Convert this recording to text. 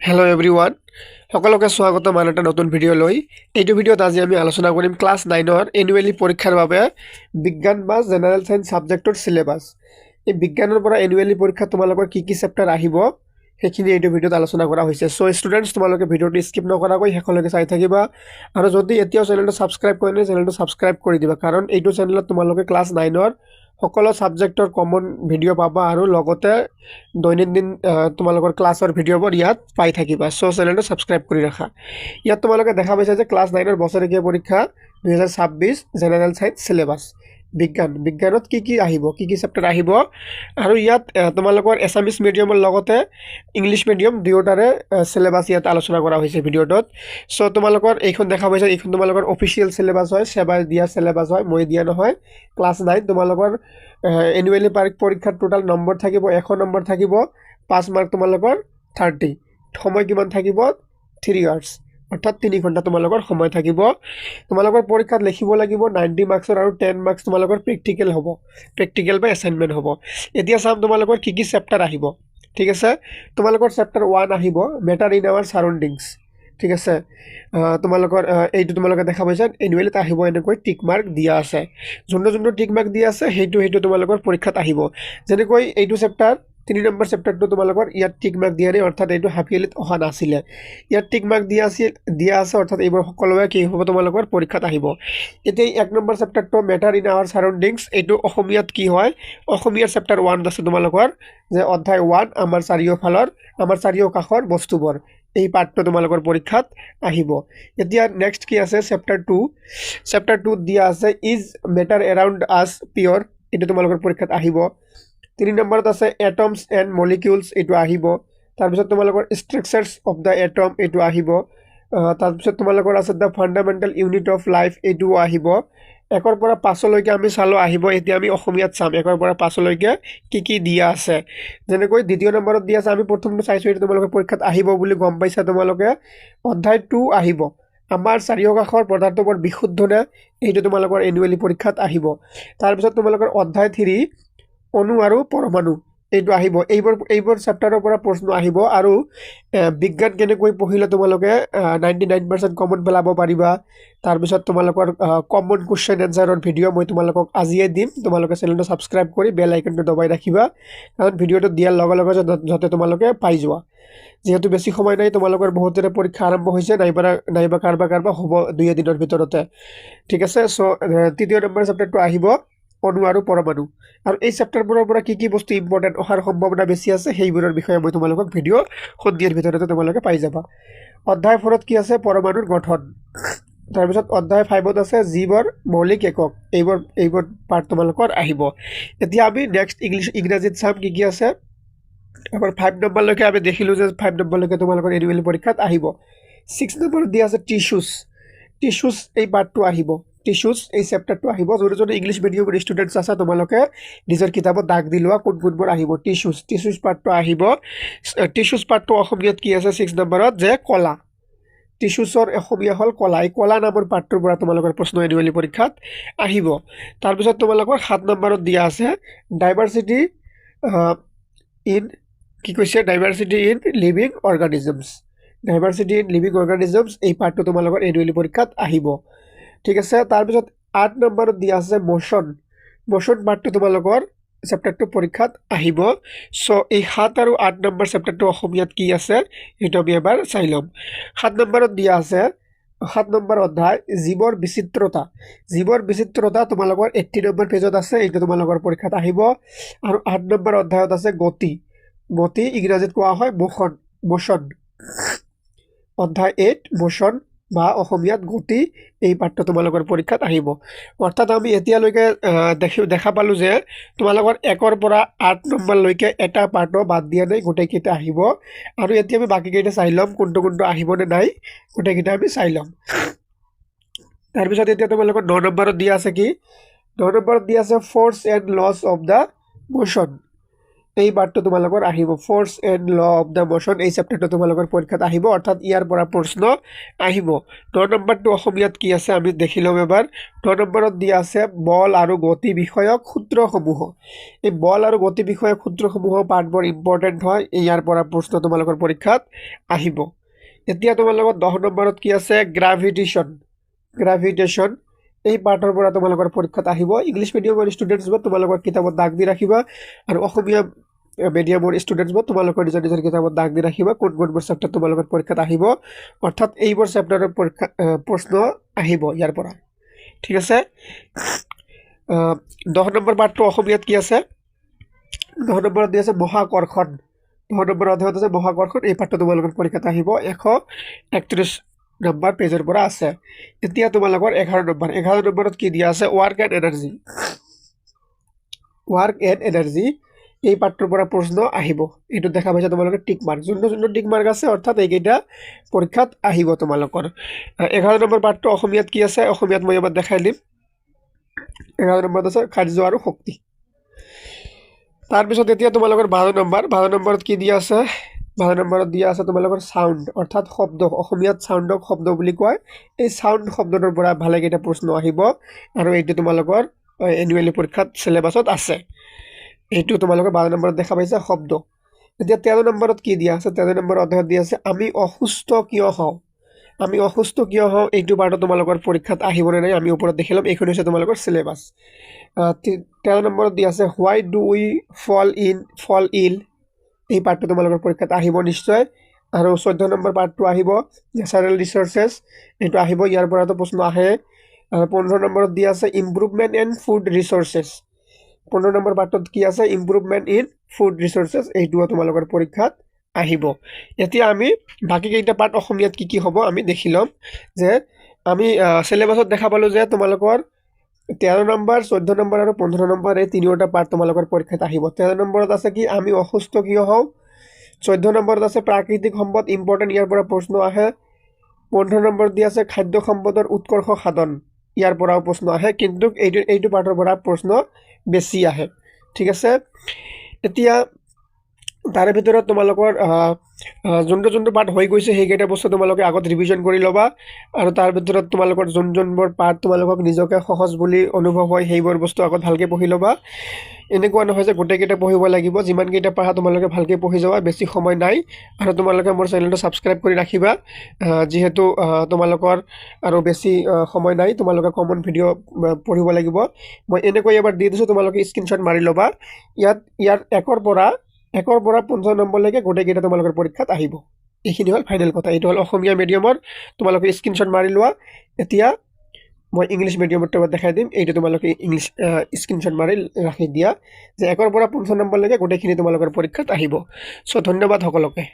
hello' everyone সকলোকে স্বাগতম আন এটা নতুন ভিডিঅ' লৈ এইটো ভিডিঅ'ত আজি আমি আলোচনা কৰিম ক্লাছ 9ৰ এনুৱেলি পৰীক্ষাৰ বাবে বিজ্ঞান বা জেনাৰেল সায়েন্স সাবজেক্টৰ সিলেবাস এই বিজ্ঞানৰ পৰা এনুৱেলি পৰীক্ষা তোমালোকৰ কি চেপ্টাৰ আহিব সেইখিনি এইটো ভিডিঅ'ত আলোচনা কৰা হৈছে সো ষ্টুডেন্টস তোমালোকে ভিডিঅ'টো স্কিপ নকৰাকৈ শেষলৈকে চাই থাকিবা আৰু যদি এতিয়াও চেনেলটো সাবস্ক্ৰাইব কৰা নাই চেনেলটো সাবস্ক্ৰাইব কৰি দিবা কাৰণ এইটো চেনেলত তোমালোকে ক্লাছ 9ৰ সকলো সাবজেক্টৰ কমন ভিডিঅ' পাবা আৰু লগতে দৈনন্দিন তোমালোকৰ ক্লাছৰ ভিডিঅ'বোৰ ইয়াত পাই থাকিবা সো চেনেলটো সাবস্ক্ৰাইব কৰি ৰাখা ইয়াত তোমালোকে দেখা পাইছা যে ক্লাছ 9ৰ বছৰেকীয়া পৰীক্ষা 2026 জেনাৰেল সায়েন্স সিলেবাস বিজ্ঞানত কি আহিব কি চেপ্টাৰ আহিব আৰু ইয়াত তোমালোকৰ এছামিছ মিডিয়ামৰ লগতে ইংলিশ মিডিয়াম দুয়োটাৰে সিলেবাস ইয়াত আলোচনা কৰা হৈছে ভিডিঅ'টোত সো তোমালোকৰ এইখন দেখা পাইছা এইখন তোমালোকৰ অফিচিয়েল সিলেবাস হয় সেবাই দিয়া সিলেবাস হয় মই দিয়া নহয় ক্লাছ 9 তোমালোকৰ এনুৱেলি পৰীক্ষাৰ টোটাল নম্বৰ থাকিব 100 নম্বৰ থাকিব 5 মাৰ্ক তোমালোকৰ 30 সময় কিমান থাকিব 3 আৱাৰ্ছ অৰ্থাৎ 3 ঘণ্টা তোমালোকৰ সময় থাকিব তোমালোকৰ পৰীক্ষাত লিখিব লাগিব 90 মাৰ্কছৰ আৰু 10 মাৰ্কছ তোমালোকৰ প্ৰেক্টিকেল হ'ব প্ৰেক্টিকেল বা এছাইনমেন্ট হ'ব এতিয়া চাম তোমালোকৰ কি চেপ্টাৰ আহিব ঠিক আছে তোমালোকৰ চেপ্টাৰ 1 আহিব মেটাৰ ইন আৱাৰ সাৰাউণ্ডিংছ ঠিক আছে তোমালোকৰ এইটো তোমালোকে দেখা পাইছা এনুৱেলিত আহিব এনেকৈ টিক মাৰ্ক দিয়া আছে যোনটো টিক মাৰ্ক দিয়া আছে সেইটো তোমালোকৰ পৰীক্ষাত আহিব যেনেকৈ এইটো চেপ্টাৰ 3 নম্বৰ চেপ্টাৰটো তোমালোকৰ ইয়াত টিক মাৰ্ক দিয়া নাই অৰ্থাৎ এইটো হাফিয়েলিত অহা নাছিলে ইয়াত টিক মাৰ্ক দিয়া আছে অৰ্থাৎ এইবোৰ সকলোৱে কি হ'ব তোমালোকৰ পৰীক্ষাত আহিব এতিয়া 1 নম্বৰ চেপ্টাৰটো মেটাৰ ইন আৱাৰ সাৰাউণ্ডিংছ এইটো অসমীয়াত কি হয় অসমীয়াৰ চেপ্টাৰ 1 আছে তোমালোকৰ যে অধ্যায় 1 আমাৰ চাৰিওফালৰ আমাৰ চাৰিওকাষৰ বস্তুবোৰ এই পাৰ্টটো তোমালোকৰ পৰীক্ষাত আহিব এতিয়া নেক্সট কি আছে চেপ্টাৰ 2 দিয়া আছে ইজ মেটাৰ এৰাউণ্ড আস পিয়ৰ এইটো তোমালোকৰ পৰীক্ষাত আহিব 3 নম্বৰত আছে এটমছ এণ্ড মলিকিউলছ এইটো আহিব তাৰপিছত তোমালোকৰ ষ্ট্ৰাকচাৰ্ছ অফ দ্য এটম এইটো আহিব তাৰপিছত তোমালোকৰ আছে the fundamental unit of life এইটো আহিব 1 পৰা 5 লৈকে আমি চালো আহিব এতিয়া আমি অসমীয়াত চাম 1 পৰা 5 লৈকে কি দিয়া আছে যেনেকৈ দ্বিতীয় নম্বৰত দিয়া আছে আমি প্ৰথমটো চাইছো এইটো তোমালোকৰ পৰীক্ষাত আহিব বুলি গম পাইছা তোমালোকে অধ্যায় 2 আহিব আমাৰ চাৰিওকাষৰ পদাৰ্থবোৰ বিশুদ্ধ নে এইটো তোমালোকৰ এনুৱেলি পৰীক্ষাত আহিব তাৰপিছত তোমালোকৰ অধ্যায় 3 অণু আৰু পৰমাণু এইটো আহিব এইবোৰ চেপ্টাৰৰ পৰা প্ৰশ্ন আহিব আৰু বিজ্ঞান কেনেকৈ পঢ়িলে তোমালোকে 99% কমন পেলাব পাৰিবা তাৰপিছত তোমালোকৰ কমন কোৱেশ্চন এনসাৰৰ ভিডিঅ' মই তোমালোকক আজিয়ে দিম তোমালোকে চেনেলটো সাবস্ক্ৰাইব কৰি বেল আইকনটো দবাই ৰাখিবা কাৰণ ভিডিঅ'টো দিয়াৰ লগে লগে যাতে তোমালোকে পাই যোৱা যেহেতু বেছি সময় নাই তোমালোকৰ বহুতৰে পৰীক্ষা আৰম্ভ হৈছে নাইবা কাৰবা হ'ব 2 দিনৰ ভিতৰতে ঠিক আছে সো তৃতীয় নম্বৰ চেপ্টাৰটো আহিব অণু আৰু পৰমাণু আৰু এই চেপ্টাৰবোৰৰ পৰা কি বস্তু ইম্পৰ্টেন্ট অহাৰ সম্ভাৱনা বেছি আছে সেইবোৰৰ বিষয়ে মই তোমালোকক ভিডিঅ' সন্ধিয়াৰ ভিতৰতে তোমালোকে পাই যাবা অধ্যায় 4ত কি আছে পৰমাণুৰ গঠন তাৰপিছত অধ্যায় 5ত আছে জীৱৰ মৌলিক একক এইবোৰ পাৰ্ট তোমালোকৰ আহিব এতিয়া আমি নেক্সট ইংৰাজীত চাম কি আছে আমাৰ 5 নম্বৰলৈকে আমি দেখিলো যে 5 নম্বৰলৈকে তোমালোকৰ এনুৱেল পৰীক্ষাত আহিব 6 নম্বৰত দিয়া আছে টিস্যুজ এই পাৰ্টটো আহিব টিস্যুজ এই চেপ্টাৰটো আহিব যোনজন ইংলিশ মিডিয়ামৰ ষ্টুডেন্টছ আছে তোমালোকে নিজৰ কিতাপত দাগ দি লোৱা কোনবোৰ আহিব টিস্যুজ পাৰ্টটো আহিব টিস্যুজ পাৰ্টটো অসমীয়াত কি আছে 6 নম্বৰত যে কলা টিস্যুজৰ অসমীয়া হ'ল কলা এই কলা নামৰ পাৰ্টটোৰ পৰা তোমালোকৰ প্ৰশ্ন এনুৱেলি পৰীক্ষাত আহিব তাৰপিছত তোমালোকৰ 7 নম্বৰত দিয়া আছে ডাইভাৰ্চিটি ইন কি কৈছে ডাইভাৰ্চিটি ইন লিভিং অৰ্গানিজমছ এই পাৰ্টটো তোমালোকৰ এনুৱেলি পৰীক্ষাত আহিব ঠিক আছে তাৰপিছত 8 নম্বৰত দিয়া আছে মোশন পাৰ্টটো তোমালোকৰ চেপ্টাৰটো পৰীক্ষাত আহিব সো এই 7 আৰু 8 নম্বৰ চেপ্টাৰটো অসমীয়াত কি আছে এটা আমি এবাৰ চাই লম 7 নম্বৰত দিয়া আছে 7 নম্বৰ অধ্যায় জীৱৰ বিচিত্ৰতা তোমালোকৰ 80 নম্বৰ পেজত আছে এইটো তোমালোকৰ পৰীক্ষাত আহিব আৰু 8 নম্বৰ অধ্যায়ত আছে গতি ইংৰাজীত কোৱা হয় মোশন অধ্যায় 8 মোশন বা অসমীয়াত গতি এই পাঠটো তোমালোকৰ পৰীক্ষাত আহিব অৰ্থাৎ আমি এতিয়ালৈকে দেখা পালো যে তোমালোকৰ 1 পৰা 8 নম্বৰলৈকে এটা পাঠো বাদ দিয়া নাই গোটেইকেইটা আহিব আৰু এতিয়া আমি বাকিকেইটা চাই লম কোনটো আহিব নে নাই গোটেইকেইটা আমি চাই লম তাৰপিছত এতিয়া তোমালোকৰ 9 নম্বৰত দিয়া আছে কি 9 নম্বৰত দিয়া আছে force and laws of the motion এই পাৰ্টটো তোমালোকৰ আহিব force and law of the motion এই চেপ্টাৰটো তোমালোকৰ পৰীক্ষাত আহিব অৰ্থাৎ ইয়াৰ পৰা প্ৰশ্ন আহিব 9 নম্বৰটো অসমীয়াত কি আছে আমি দেখি ল'ম এবাৰ 9 নম্বৰত দিয়া আছে বল আৰু গতি বিষয়ক সূত্ৰসমূহ এই বল আৰু গতি বিষয়ক সূত্ৰসমূহ পাৰ্টবোৰ ইম্পৰ্টেণ্ট হয় ইয়াৰ পৰা প্ৰশ্ন তোমালোকৰ পৰীক্ষাত আহিব এতিয়া তোমালোকৰ 10 নম্বৰত কি আছে গ্ৰেভিটেশ্যন এই পাৰ্টৰ পৰা তোমালোকৰ পৰীক্ষাত আহিব ইংলিছ মিডিয়ামৰ ষ্টুডেণ্টছবোৰ তোমালোকৰ কিতাপত দাগ দি ৰাখিবা আৰু অসমীয়া মিডিয়ামৰ ষ্টুডেণ্টছবোৰ তোমালোকৰ নিজৰ নিজৰ কিতাপত দাগ দি ৰাখিবা কোনবোৰ চেপ্টাৰ তোমালোকৰ পৰীক্ষাত আহিব অৰ্থাৎ এইবোৰ চেপ্টাৰৰ পৰীক্ষা প্ৰশ্ন আহিব ইয়াৰ পৰা ঠিক আছে 10 নম্বৰ পাৰ্টটো অসমীয়াত কি আছে 10 নম্বৰত দি আছে মহাকৰ্ষণ 10 নম্বৰ অধ্যায়ত আছে মহাকৰ্ষণ এই পাৰ্টটো তোমালোকৰ পৰীক্ষাত আহিব 131 নম্বৰ পেজৰ পৰা আছে এতিয়া তোমালোকৰ 11 নম্বৰত কি দিয়া আছে ওয়াৰ্ক এণ্ড এনাৰ্জি এই পাৰ্টৰ পৰা প্ৰশ্ন আহিব এইটো দেখা পাইছা তোমালোকৰ টিক মাৰ্ক যোনটো টিক মাৰ্ক আছে অৰ্থাৎ এইকেইটা পৰীক্ষাত আহিব তোমালোকৰ 11 নম্বৰ পাৰ্টটো অসমীয়াত কি আছে অসমীয়াত মই এবাৰ দেখাই দিম 11 নম্বৰত আছে কাৰ্য আৰু শক্তি তাৰপিছত এতিয়া তোমালোকৰ 12 নম্বৰত কি দিয়া আছে 12 নম্বৰত দিয়া আছে তোমালোকৰ সাউন্ড অৰ্থাৎ শব্দ অসমীয়াত সাউন্ডক শব্দ বুলি কয় এই সাউন্ড শব্দটোৰ পৰা ভালেকেইটা প্ৰশ্ন আহিব আৰু এইটো তোমালোকৰ এনুৱেলি পৰীক্ষাত সিলেবাছত আছে এইটো তোমালোকৰ 12 নম্বৰত দেখা পাইছা শব্দ এতিয়া 13 নম্বৰত কি দিয়া আছে 13 নম্বৰ অধ্যায়ত দিয়া আছে আমি অসুস্থ কিয় হওঁ এইটো পাৰ্টত তোমালোকৰ পৰীক্ষাত আহিব নে নাই আমি ওপৰত দেখি ল'ম এইখন হৈছে তোমালোকৰ সিলেবাস 13 নম্বৰত দিয়া আছে হোৱাই ডু উই ফল ইল এই পাৰ্টটো তোমালোকৰ পৰীক্ষাত আহিব নিশ্চয় আৰু 14 নম্বৰ পাৰ্টটো আহিব নেচাৰেল ৰিসোৰ্সেছ এইটো আহিব ইয়াৰ পৰাটো প্ৰশ্ন আহে আৰু 15 নম্বৰত দিয়া আছে ইমপ্ৰুভমেন্ট ইন ফুড ৰিসোৰ্সেছ 15 নম্বৰ পাৰ্টত কি আছে ইমপ্ৰুভমেন্ট ইন ফুড ৰিসোৰ্সেছ এইটো তোমালোকৰ পৰীক্ষাত আহিব এতিয়া আমি বাকি কেইটা পাৰ্ট অসমীয়াত কি হ'ব আমি দেখি ল'ম যে আমি সিলেবাসত দেখা পালো যে তোমালোকৰ 13 নম্বৰ 14 নম্বৰ আৰু 15 নম্বৰ এই তিনিটা পাৰ্ট তোমালোকৰ পৰীক্ষাত আহিব 13 নম্বৰত আছে কি আমি অসুস্থ কিয় হওঁ 14 নম্বৰত আছে প্ৰাকৃতিক সম্পদ ইম্পৰ্টেন্ট ইয়াৰ পৰা প্ৰশ্ন আহে 15 নম্বৰত দি আছে খাদ্য সম্পদৰ উৎকৰ্ষ সাধন ইয়াৰ পৰাও প্ৰশ্ন আহে কিন্তু এইটো পাৰ্টৰ পৰা প্ৰশ্ন বেছি আহে ঠিক আছে এতিয়া তাৰে ভিতৰত তোমালোকৰ যোনটো পাৰ্ট হৈ গৈছে সেইকেইটা বস্তু তোমালোকে আগত ৰিভিজন কৰি ল'বা আৰু তাৰ ভিতৰত তোমালোকৰ যোনবোৰ পাৰ্ট তোমালোকক নিজকে সহজ বুলি অনুভৱ হয় সেইবোৰ বস্তু আগত ভালকৈ পঢ়ি ল'বা এনেকুৱা নহয় যে গোটেইকেইটা পঢ়িব লাগিব যিমানকেইটা পাৰা তোমালোকে ভালকৈ পঢ়ি যাবা বেছি সময় নাই আৰু তোমালোকে মোৰ চেনেলটো সাবস্ক্ৰাইব কৰি ৰাখিবা যিহেতু তোমালোকৰ আৰু বেছি সময় নাই তোমালোকে কমন ভিডিঅ' পঢ়িব লাগিব মই এনেকৈ এবাৰ দি দিছোঁ তোমালোকে স্ক্ৰীনশ্বট মাৰি ল'বা ইয়াৰ 1ৰ পৰা 15 নম্বৰলৈকে গোটেইকেইটা তোমালোকৰ পৰীক্ষাত আহিব এইখিনি হ'ল ফাইনেল কথা এইটো হ'ল অসমীয়া মিডিয়ামৰ তোমালোকে স্ক্ৰীনশ্বট মাৰি লোৱা এতিয়া মই ইংলিছ মিডিয়ামত দেখাই দিম এইটো তোমালোকে ইংলিছ স্ক্ৰীনশ্বট মাৰি ৰাখি দিয়া যে 1ৰ পৰা 15 নম্বৰলৈকে গোটেইখিনি তোমালোকৰ পৰীক্ষাত আহিব সো ধন্যবাদ সকলোকে